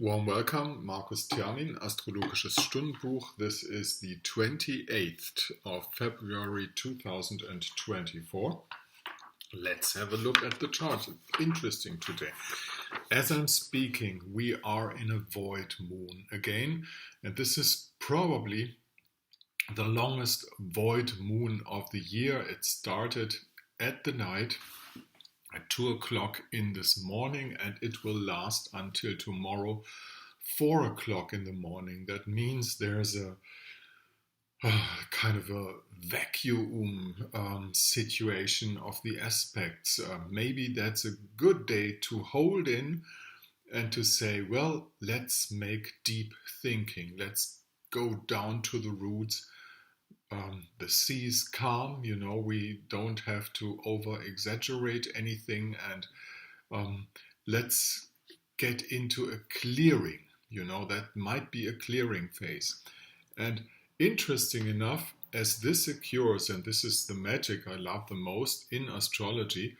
Warm welcome, Markus Termin, Astrologisches Stundenbuch. This is the 28th of February 2024. Let's have a look at the chart. It's interesting today. As I'm speaking, we are in a void moon again, and this is probably the longest void moon of the year. It started at the night at 2 o'clock in this morning, and it will last until tomorrow 4 o'clock in the morning. That means there's a kind of a vacuum situation of the aspects. Maybe that's a good day to hold in and to say, well, let's make deep thinking. Let's go down to the roots. The sea is calm, we don't have to over-exaggerate anything, and let's get into a clearing, that might be a clearing phase. And interesting enough, as this occurs, and this is the magic I love the most in astrology,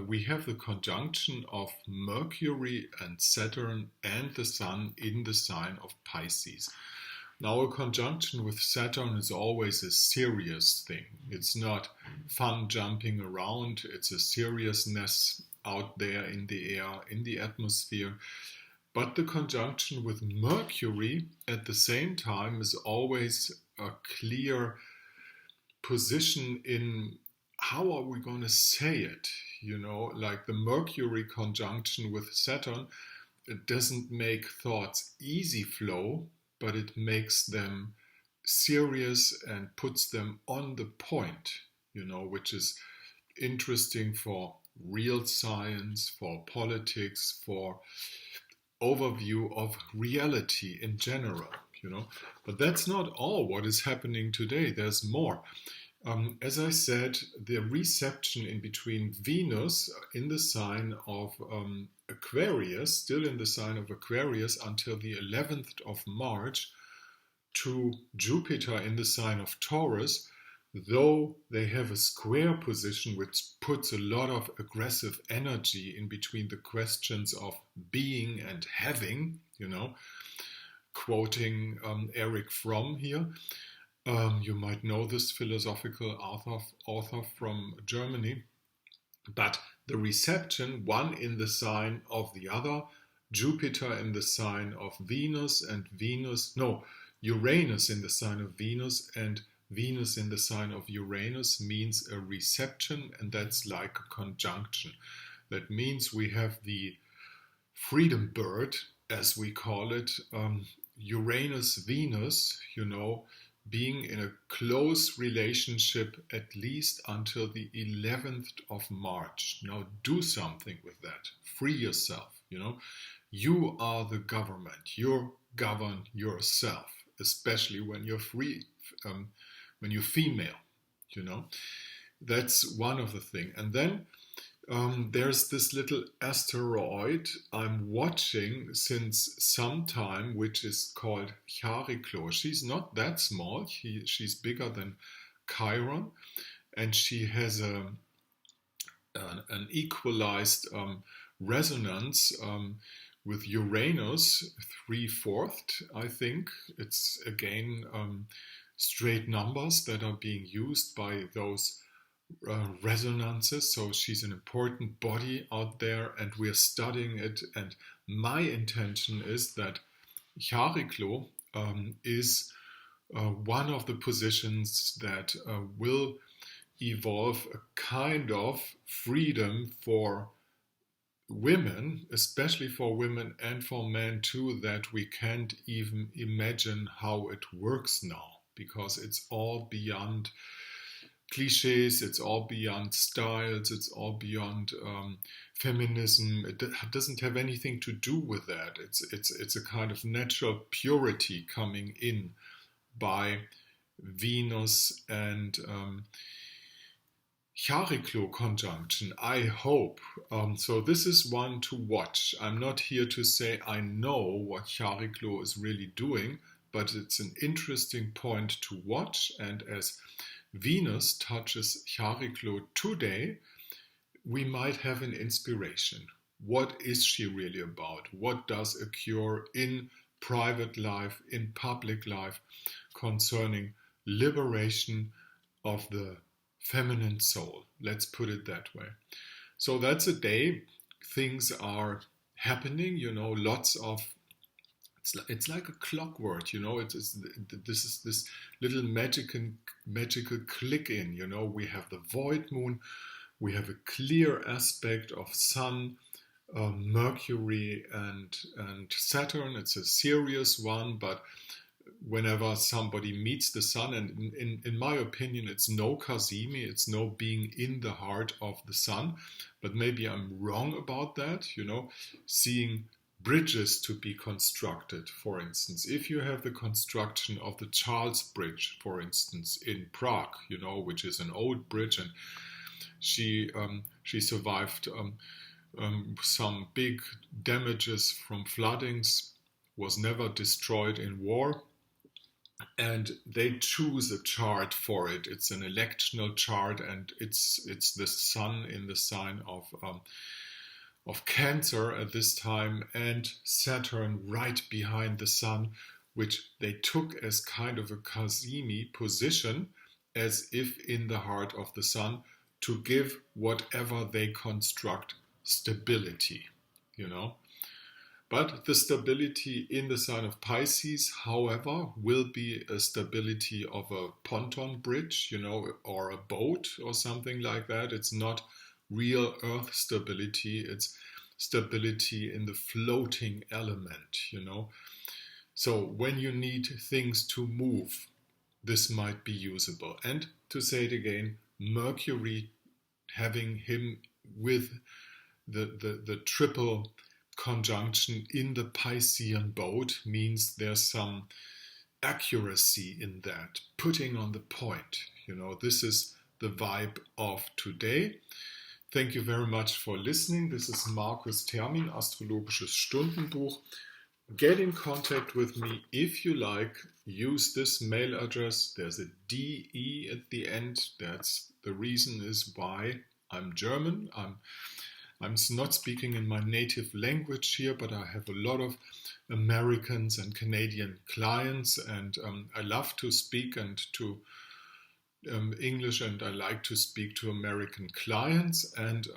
we have the conjunction of Mercury and Saturn and the Sun in the sign of Pisces. Now, a conjunction with Saturn is always a serious thing. It's not fun jumping around. It's a seriousness out there in the air, in the atmosphere. But the conjunction with Mercury at the same time is always a clear position in how are we going to say it? Like the Mercury conjunction with Saturn, it doesn't make thoughts easy flow, but it makes them serious and puts them on the point, which is interesting for real science, for politics, for overview of reality in general, But that's not all what is happening today. There's more. As I said, the reception in between Venus in the sign of Aquarius, still in the sign of Aquarius until the 11th of March, to Jupiter in the sign of Taurus, though they have a square position which puts a lot of aggressive energy in between the questions of being and having, quoting Erich Fromm here. You might know this philosophical author from Germany. But the reception, one in the sign of the other, Jupiter in the sign of Venus and Uranus in the sign of Venus and Venus in the sign of Uranus means a reception, and that's like a conjunction. That means we have the freedom bird, as we call it, Uranus-Venus, being in a close relationship at least until the 11th of March. Now do something with that. Free yourself, You are the government. You govern yourself, especially when you're free, when you're female, That's one of the things. And then there's this little asteroid I'm watching since some time, which is called Chariklo. She's not that small. She's bigger than Chiron, and she has an equalized resonance with Uranus, 3/4, I think. It's again straight numbers that are being used by those resonances. So she's an important body out there, and we're studying it. And my intention is that Chariklo is one of the positions that will evolve a kind of freedom for women, especially for women and for men too, that we can't even imagine how it works now, because it's all beyond cliches, it's all beyond styles, it's all beyond feminism. It doesn't have anything to do with that. It's a kind of natural purity coming in by Venus and Chariklo conjunction, I hope. So this is one to watch. I'm not here to say I know what Chariklo is really doing, but it's an interesting point to watch. And as Venus touches Chariklo today, we might have an inspiration. what is she really about? What does occur in private life, in public life, concerning liberation of the feminine soul? Let's put it that way. So that's a day. Things are happening, lots of, it's like a clockwork, this is this little magical click in, we have the void moon, we have a clear aspect of Sun, Mercury and Saturn. It's a serious one, but whenever somebody meets the Sun, and in my opinion, it's no Kazimi, it's no being in the heart of the Sun, but maybe I'm wrong about that, seeing bridges to be constructed, for instance. If you have the construction of the Charles Bridge, for instance, in Prague, which is an old bridge, and she survived some big damages from floodings, was never destroyed in war, and they choose a chart for it. It's an electional chart, and it's the Sun in the sign of Cancer at this time, and Saturn right behind the Sun, which they took as kind of a Kazimi position, as if in the heart of the Sun, to give whatever they construct stability, But the stability in the sign of Pisces, however, will be a stability of a pontoon bridge, or a boat or something like that. It's not real earth stability, it's stability in the floating element, So when you need things to move, this might be usable. And to say it again, Mercury having him with the triple conjunction in the Piscean boat means there's some accuracy in that, putting on the point. This is the vibe of today. Thank you very much for listening. This is Markus Termin, Astrologisches Stundenbuch. Get in contact with me if you like. Use this mail address. There's a DE at the end. That's the reason is why I'm German. I'm not speaking in my native language here, but I have a lot of Americans and Canadian clients, and I love to speak and to English, and I like to speak to American clients, and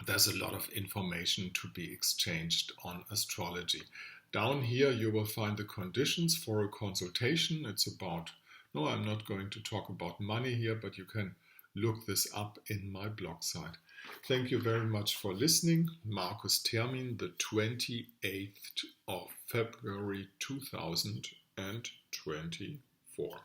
there's a lot of information to be exchanged on astrology. Down here you will find the conditions for a consultation. It's about, no, I'm not going to talk about money here, but you can look this up in my blog site. Thank you very much for listening. Markus Termin, the 28th of February 2024.